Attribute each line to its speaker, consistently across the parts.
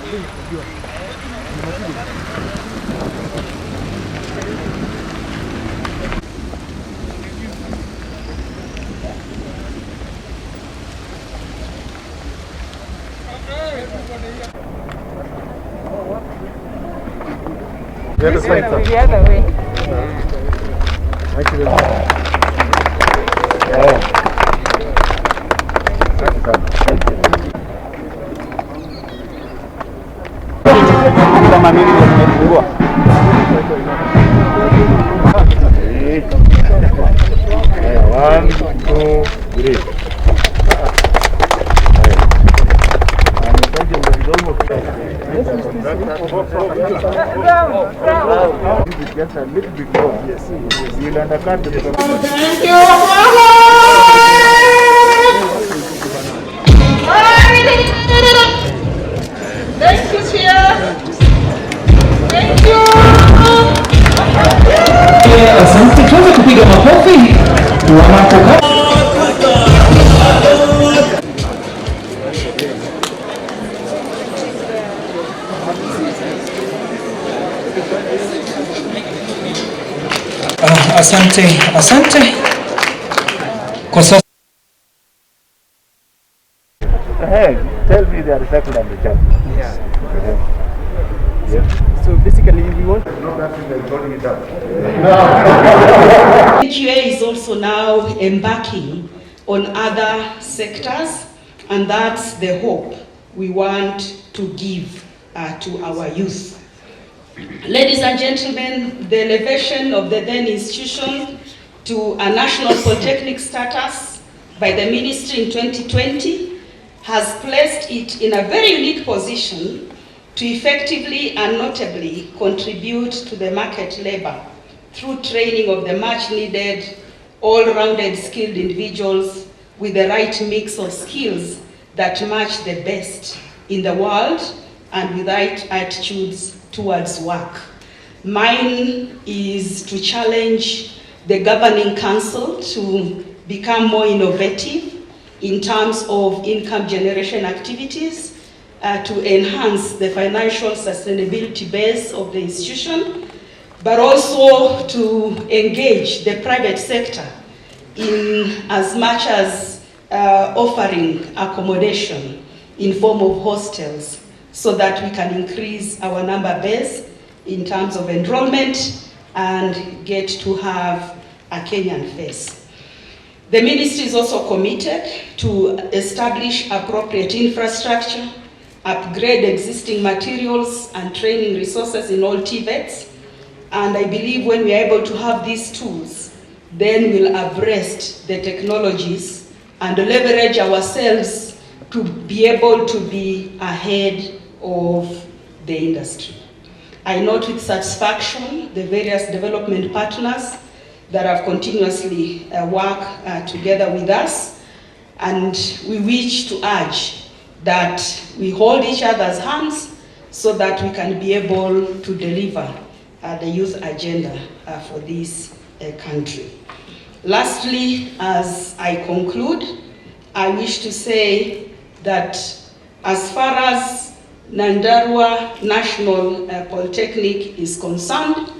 Speaker 1: The other side, sir.
Speaker 2: The other way.
Speaker 1: Thank you very much. Yeah. Thank you, sir. Thank you. Kama mimi ndio nimefungua. One, two, three. Just a little bit more. Yes. You'll understand the
Speaker 3: Thank you. Thank you, Chair. Thank you.
Speaker 4: Asante, tuweze kupiga makofi wanapokaa. Asante. Kwa sasa
Speaker 1: tell me the recycle and the charge.
Speaker 5: Yeah.
Speaker 1: Yes.
Speaker 5: So basically we want
Speaker 1: No, that's holding it up.
Speaker 6: QA is also now embarking on other sectors, and that's the hope we want to give to our youth. Ladies and gentlemen, the elevation of the then institution to a national polytechnic status by the ministry in 2020 has placed it in a very unique position to effectively and notably contribute to the market labor through training of the much needed, all-rounded skilled individuals with the right mix of skills that match the best in the world and with right attitudes towards work. Mine is to challenge the governing council to become more innovative in terms of income generation activities, to enhance the financial sustainability base of the institution, but also to engage the private sector in as much as offering accommodation in form of hostels, so that we can increase our number base in terms of enrollment and get to have a Kenyan face. The ministry is also committed to establish appropriate infrastructure, upgrade existing materials and training resources in all TVETs, and I believe when we are able to have these tools, then we'll abreast the technologies and leverage ourselves to be able to be ahead of the industry. I note with satisfaction the various development partners that have continuously worked together with us, and we wish to urge that we hold each other's hands so that we can be able to deliver the youth agenda for this country. Lastly, as I conclude, I wish to say that as far as Nyandarua National Polytechnic is concerned,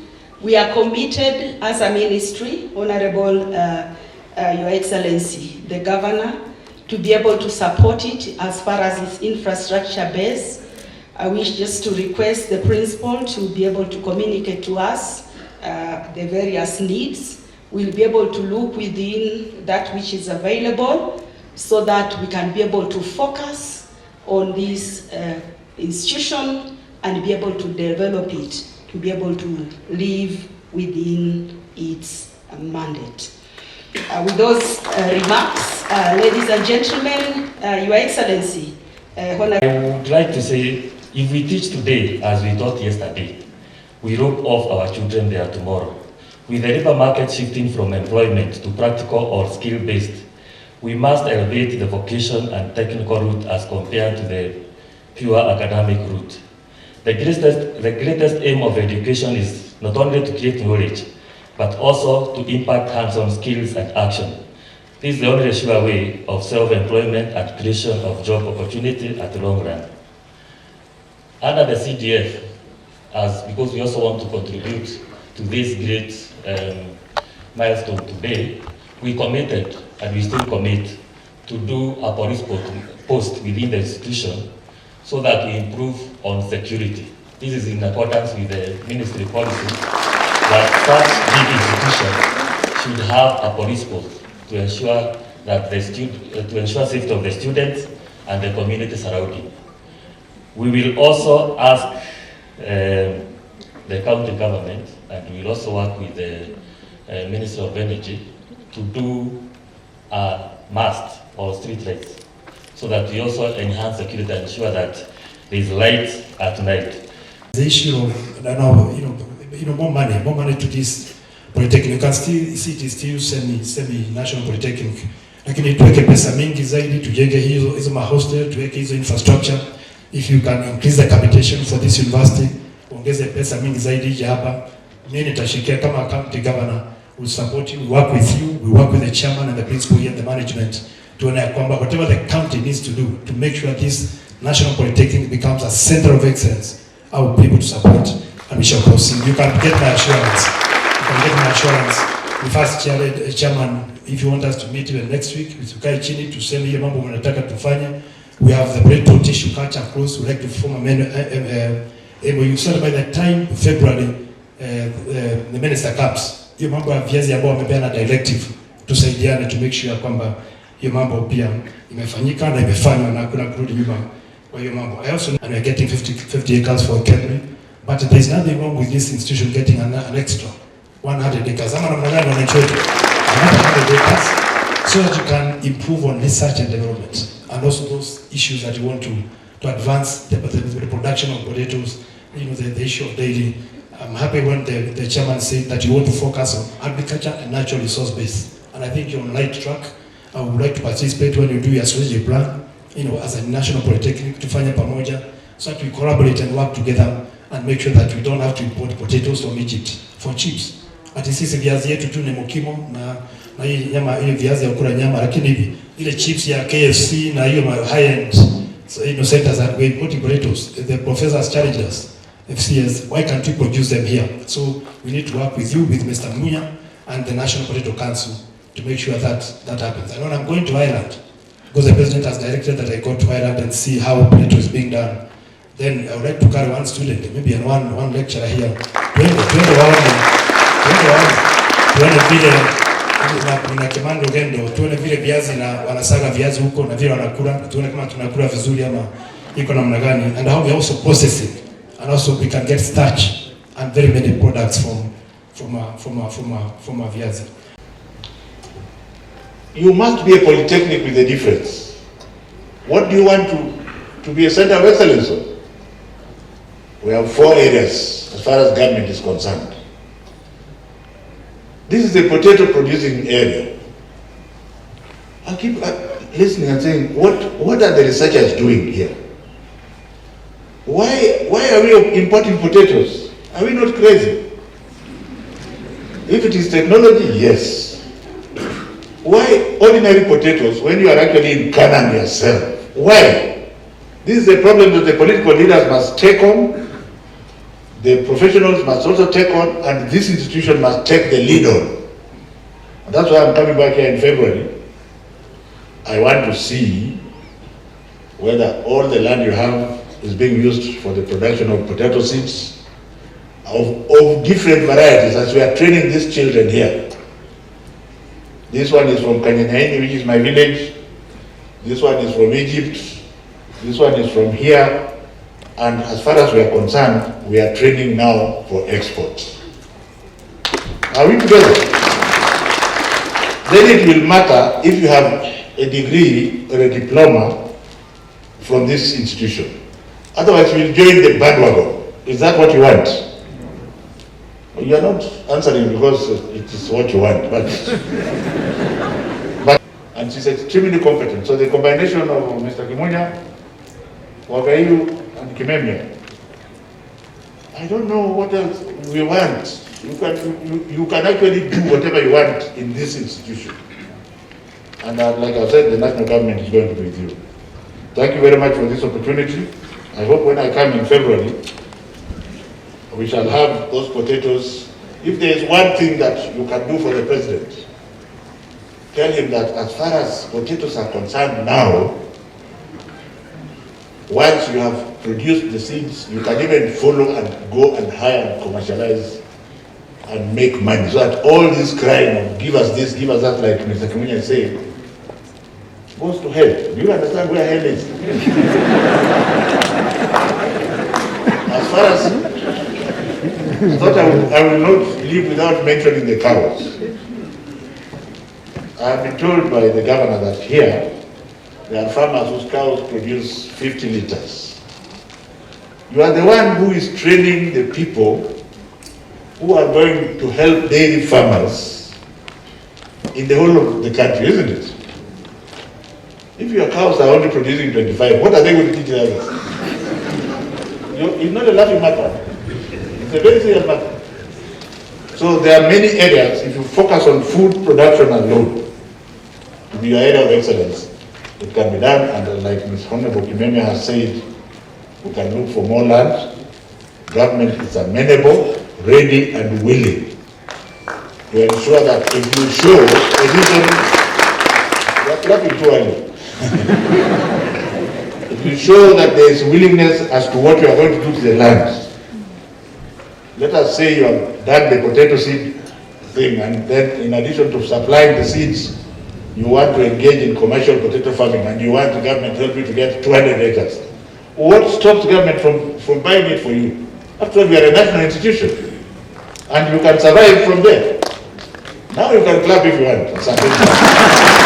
Speaker 6: we are committed as a ministry, Honorable Your Excellency, the Governor, to be able to support it as far as its infrastructure base. I wish just to request the principal to be able to communicate to us the various needs. We'll be able to look within that which is available so that we can be able to focus on this institution and be able to develop it, to be able to live within its mandate. With those remarks, ladies and gentlemen, Your Excellency,
Speaker 7: I would like to say, if we teach today as we taught yesterday, we rope off our children there tomorrow. With the labor market shifting from employment to practical or skill-based, we must elevate the vocation and technical route as compared to the pure academic route. The greatest aim of education is not only to create knowledge, but also to impact hands-on skills and action. This is the only sure way of self-employment and creation of job opportunity at the long run. under the CDF, because we also want to contribute to this great milestone today, we committed, and we still commit, to do a police post within the institution so that we improve on security. This is in accordance with the ministry policy that such big institutions should have a police post to ensure that to ensure safety of the students and the community surrounding. We will also ask the county government, and we will also work with the Ministry of Energy to do a mast or street lights, so that we also enhance security and ensure that there is light at night.
Speaker 2: The issue of more money to this polytechnic. You can still see it is still semi-national polytechnic, lakini tuweke pesa mingi zaidi, tujenge hizo mahostel, tuweke hizo infrastructure. If you can increase the capitation for this university, ongeze pesa mingi zaidi hapa. Mimi nitashikia kama county governor, will support you, we work with you, we work with the chairman and the principal here and the management to whatever the county needs to do to make sure this national polytechnic becomes a center of excellence. I will be able to support, and we shall proceed. You can get my assurance. You can get my assurance. The first chairman, if you want us to meet even next week, tukae chini tuseme hiyo mambo mnataka tufanye. We have the Breton tissue culture close. We like to form a MOU. So by the time February, the minister comes, hiyo mambo ya viazi ambao wamepeana directive, tusaidiane to make sure kwamba hiyo mambo pia imefanyika na imefanywa na kuna kurudi nyuma kwa hiyo mambo. I also and we are getting 50 acres for academy, but there is nothing wrong with this institution getting an extra 100 acres. Ama namna gani wananchi wetu? 100 acres so that you can improve on research and development and also those issues that you want to advance the production of potatoes, the issue of daily. I'm happy when the chairman said that you want to focus on agriculture and natural resource base, and I think you're on the right track. I would like to participate when you do your strategy plan, as a national polytechnic, to find a pamoja, so that we collaborate and work together and make sure that we don't have to import potatoes from Egypt for chips. Ati sisi viazi yetu tu ni mukimo na hii nyama, ile viazi ya kula nyama, lakini hivi ile chips ya KFC na hiyo high end centers that we importing potatoes. The professors challenged us, FCS, why can't we produce them here? So we need to work with you, with Mr. Munya and the National Potato Council to make sure that happens. And when I'm going to Ireland, because the president has directed that I go to Ireland and see how potato is being done, then I would like to carry one student, maybe and one lecturer here, tuende vile na Kimando Gendo, tuone vile viazi na wanasaga viazi huko na vile wanakula, tuone kama tunakula vizuri ama iko namna gani, and how we also process it, and also we can get starch and very many products from a viazi.
Speaker 1: You must be a polytechnic with a difference. What do you want to be a center of excellence of? We have 4 areas as far as government is concerned. This is a potato producing area. I keep listening and saying, what are the researchers doing here? Why are we importing potatoes? Are we not crazy? If it is technology, yes. Why ordinary potatoes when you are actually in Canaan yourself? Why? This is a problem that the political leaders must take on, the professionals must also take on, and this institution must take the lead on. And that's why I'm coming back here in February. I want to see whether all the land you have is being used for the production of potato seeds of different varieties, as we are training these children here. This one is from Kanyanyaini, which is my village. This one is from Egypt. This one is from here. And as far as we are concerned, we are training now for export. Are we together? Then it will matter if you have a degree or a diploma from this institution. Otherwise, you will join the bandwagon. Is that what you want? You are not answering because it is what you want, but and she's extremely competent. So the combination of Mr. Kimunya, Wagaiu, and Kimemia, I don't know what else we want. You can actually do whatever you want in this institution. And like I said, the national government is going to be with you. Thank you very much for this opportunity. I hope when I come in February, we shall have those potatoes. If there is one thing that you can do for the president, tell him that as far as potatoes are concerned now, once you have produced the seeds, you can even follow and go and hire and commercialize and make money. So that all this crying of give us this, give us that, like Mr. Kumunya said, goes to hell. Do you understand where hell is? As far as I thought I will not leave without mentioning the cows. I have been told by the governor that here there are farmers whose cows produce 50 liters. You are the one who is training the people who are going to help dairy farmers in the whole of the country, isn't it? If your cows are only producing 25, what are they going to teach others? It's not a laughing matter. It's a very serious matter. So there are many areas, if you focus on food production alone, to be your area of excellence, it can be done, and like Ms. Honorable Kimemia has said, we can look for more land. Government is amenable, ready and willing to ensure that if you show a reason, you are clapping too early. If you show that there is willingness as to what you are going to do to the land, let us say you have done the potato seed thing, and then in addition to supplying the seeds, you want to engage in commercial potato farming, and you want the government to help you to get 200 acres. What stops the government from buying it for you? After all, we are a national institution, and you can survive from there. Now you can clap if you want.